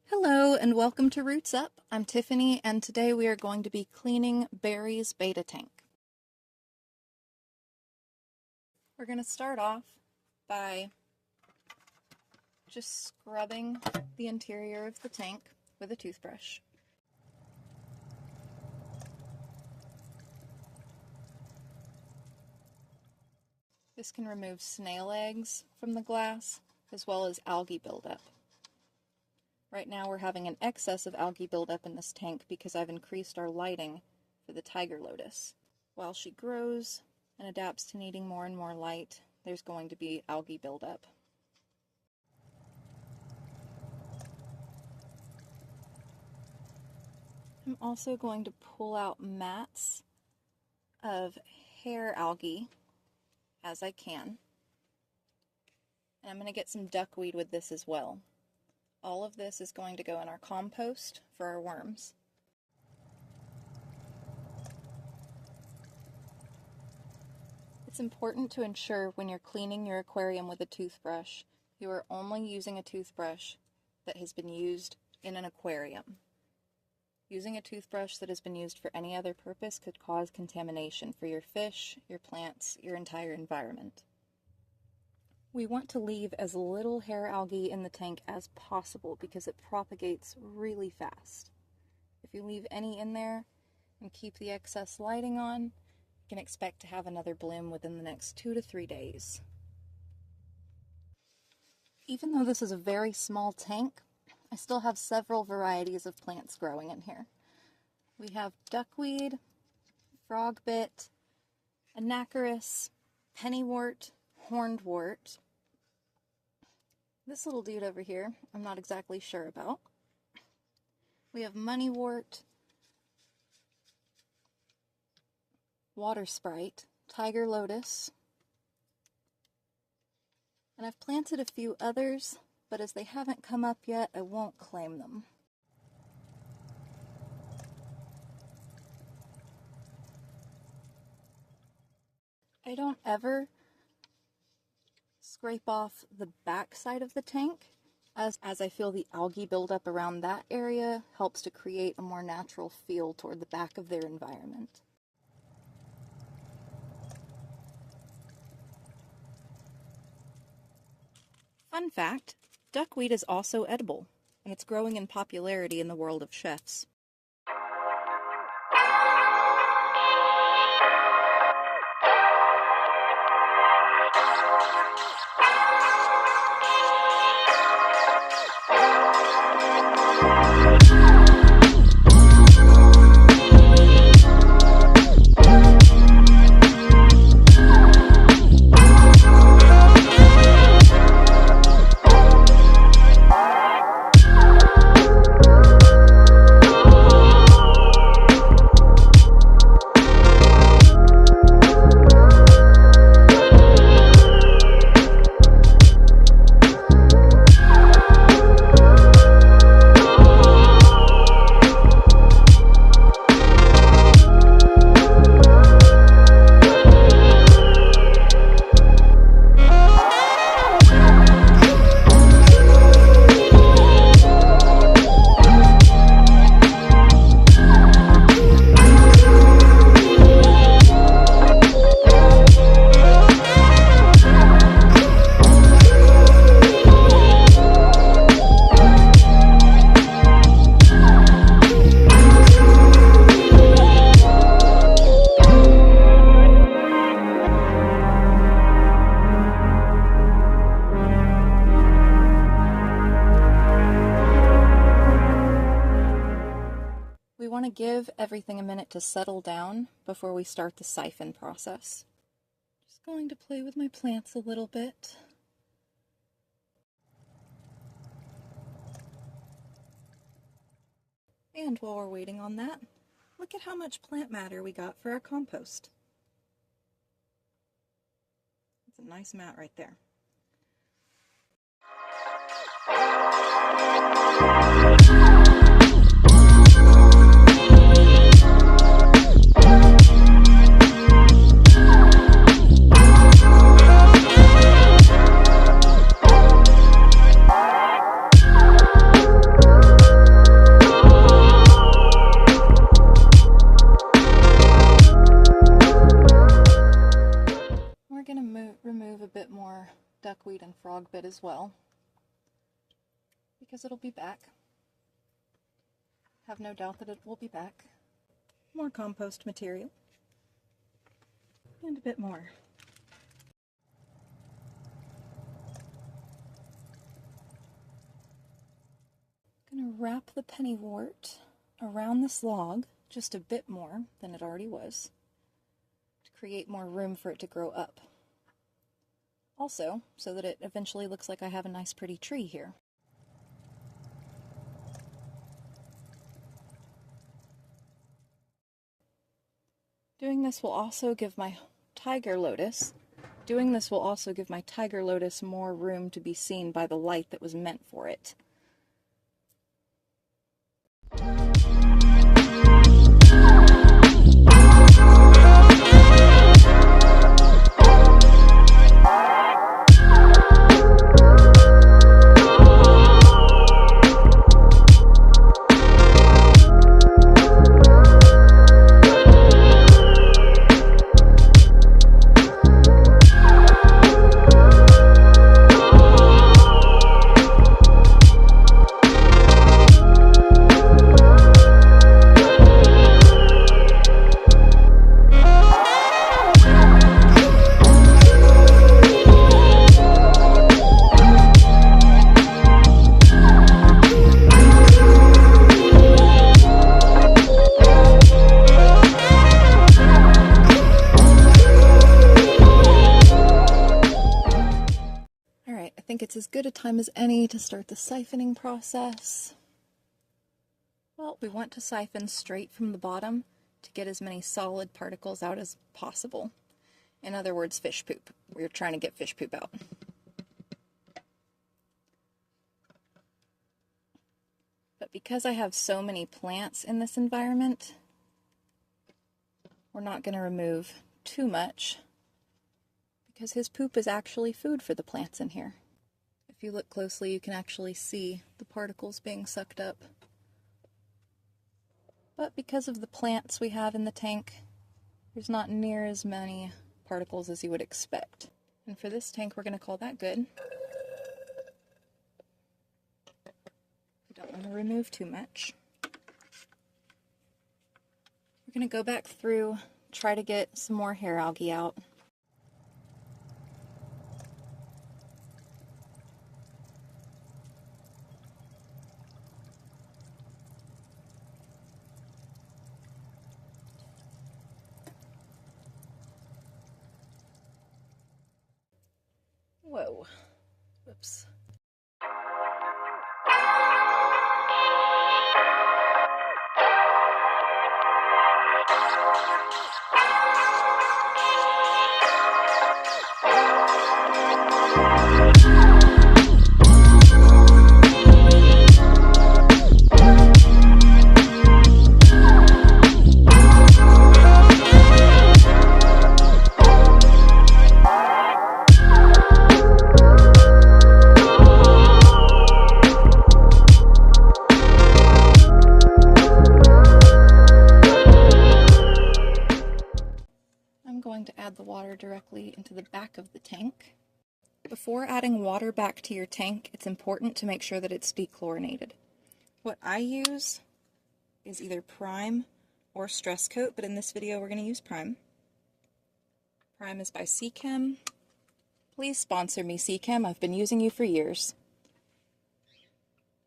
Hello and welcome to RootsUp. I'm Tiffany and today we are going to be cleaning Barry's betta tank. We're going to start off by just scrubbing the interior of the tank with a toothbrush. This can remove snail eggs from the glass as well as algae buildup. Right now we're having an excess of algae buildup in this tank because I've increased our lighting for the tiger lotus. While she grows and adapts to needing more and more light, there's going to be algae buildup. I'm also going to pull out mats of hair algae as I can. And I'm going to get some duckweed with this as well. All of this is going to go in our compost for our worms. It's important to ensure when you're cleaning your aquarium with a toothbrush, you are only using a toothbrush that has been used in an aquarium. Using a toothbrush that has been used for any other purpose could cause contamination for your fish, your plants, your entire environment. We want to leave as little hair algae in the tank as possible because it propagates really fast. If you leave any in there and keep the excess lighting on, you can expect to have another bloom within the next 2 to 3 days. Even though this is a very small tank, I still have several varieties of plants growing in here. We have duckweed, frogbit, anacharis, pennywort, hornedwort. This little dude over here, I'm not exactly sure about. We have moneywort, water sprite, tiger lotus, and I've planted a few others, but as they haven't come up yet, I won't claim them. I don't ever scrape off the back side of the tank, as I feel the algae buildup around that area helps to create a more natural feel toward the back of their environment. Fun fact, duckweed is also edible, and it's growing in popularity in the world of chefs. We want to give everything a minute to settle down before we start the siphon process. Just going to play with my plants a little bit. And while we're waiting on that, look at how much plant matter we got for our compost. It's a nice mat right there. duckweed and frog bit as well, because it'll be back. Have no doubt that it will be back. More compost material. And a bit more. I'm going to wrap the pennywort around this log just a bit more than it already was to create more room for it to grow up. Also, so that it eventually looks like I have a nice pretty tree here. Doing this will also give my tiger lotus more room to be seen by the light that was meant for it. It's as good a time as any to start the siphoning process. Well, we want to siphon straight from the bottom to get as many solid particles out as possible. In other words, fish poop. We're trying to get fish poop out. But because I have so many plants in this environment, we're not going to remove too much because his poop is actually food for the plants in here. If you look closely, you can actually see the particles being sucked up. But because of the plants we have in the tank, there's not near as many particles as you would expect. And for this tank, we're going to call that good. We don't want to remove too much. We're going to go back through, try to get some more hair algae out. Whoa. Whoops. To add the water directly into the back of the tank. Before adding water back to your tank, it's important to make sure that it's dechlorinated. What I use is either Prime or Stress Coat, but in this video we're going to use Prime. Prime is by Seachem. Please sponsor me, Seachem. I've been using you for years.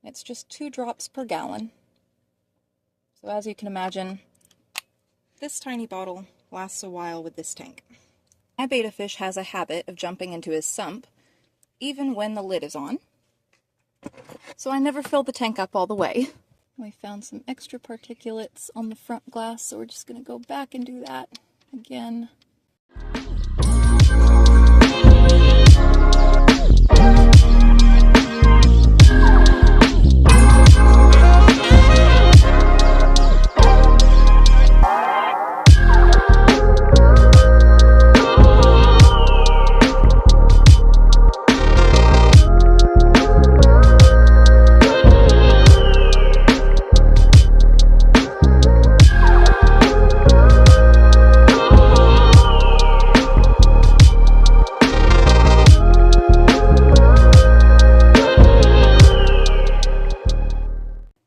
It's just 2 drops per gallon. So as you can imagine, this tiny bottle lasts a while with this tank. My betta fish has a habit of jumping into his sump, even when the lid is on. So I never fill the tank up all the way. We found some extra particulates on the front glass, so we're just going to go back and do that again.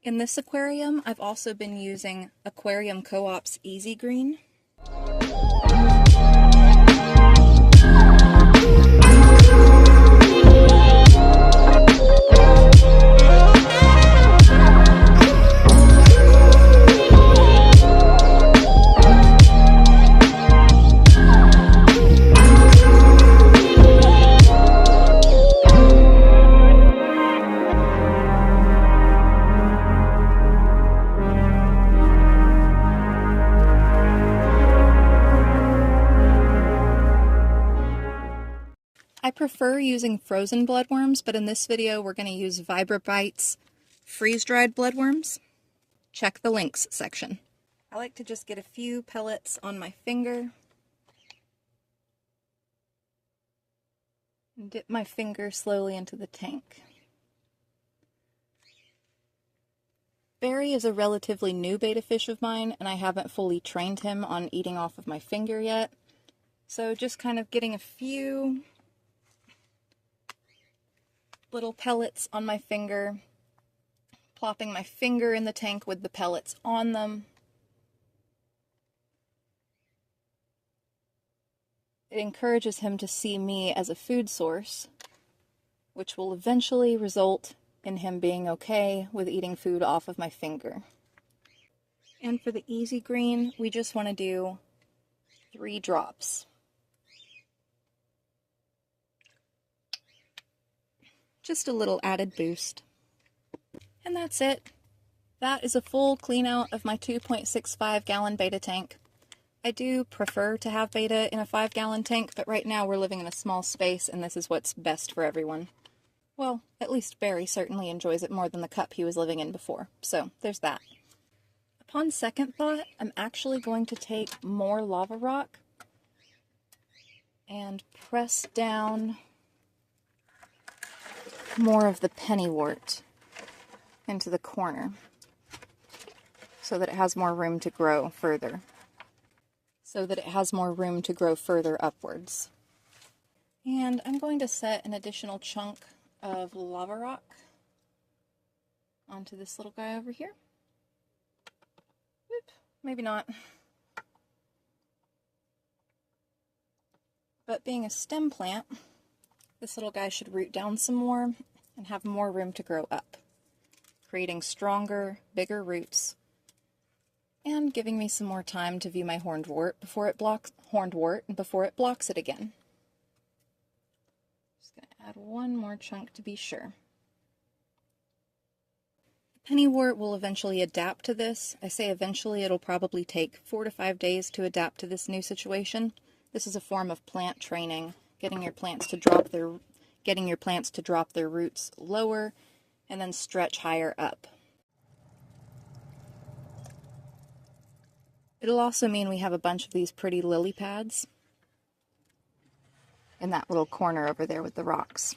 In this aquarium, I've also been using Aquarium Co-op's Easy Green. I prefer using frozen bloodworms, but in this video we're going to use VibraBite's freeze-dried bloodworms. Check the links section. I like to just get a few pellets on my finger and dip my finger slowly into the tank. Barry is a relatively new betta fish of mine, and I haven't fully trained him on eating off of my finger yet. So just kind of getting a few little pellets on my finger, plopping my finger in the tank with the pellets on them. It encourages him to see me as a food source, which will eventually result in him being okay with eating food off of my finger. And for the Easy Green, we just want to do 3 drops. Just a little added boost. And that's it. That is a full clean out of my 2.65 gallon betta tank. I do prefer to have betta in a 5-gallon tank, but right now we're living in a small space and this is what's best for everyone. Well, at least Barry certainly enjoys it more than the cup he was living in before, so there's that. Upon second thought, I'm actually going to take more lava rock and press down more of the pennywort into the corner so that it has more room to grow further. Upwards. And I'm going to set an additional chunk of lava rock onto this little guy over here. Whoop, maybe not. But being a stem plant, this little guy should root down some more and have more room to grow up, creating stronger, bigger roots, and giving me some more time to view my horned wort before it blocks it again. Just going to add one more chunk to be sure. The pennywort will eventually adapt to this. I say eventually, it'll probably take 4 to 5 days to adapt to this new situation. This is a form of plant training, getting your plants to drop their roots lower and then stretch higher up. It'll also mean we have a bunch of these pretty lily pads in that little corner over there with the rocks.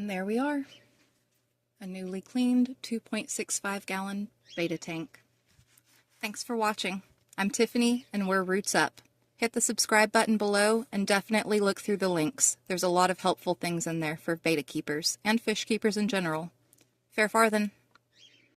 There we are, a newly cleaned 2.65 gallon betta tank. Thanks for watching. I'm Tiffany and we're RootsUp. Hit the subscribe button below and definitely look through the links. There's a lot of helpful things in there for betta keepers and fish keepers in general. Fair farthen.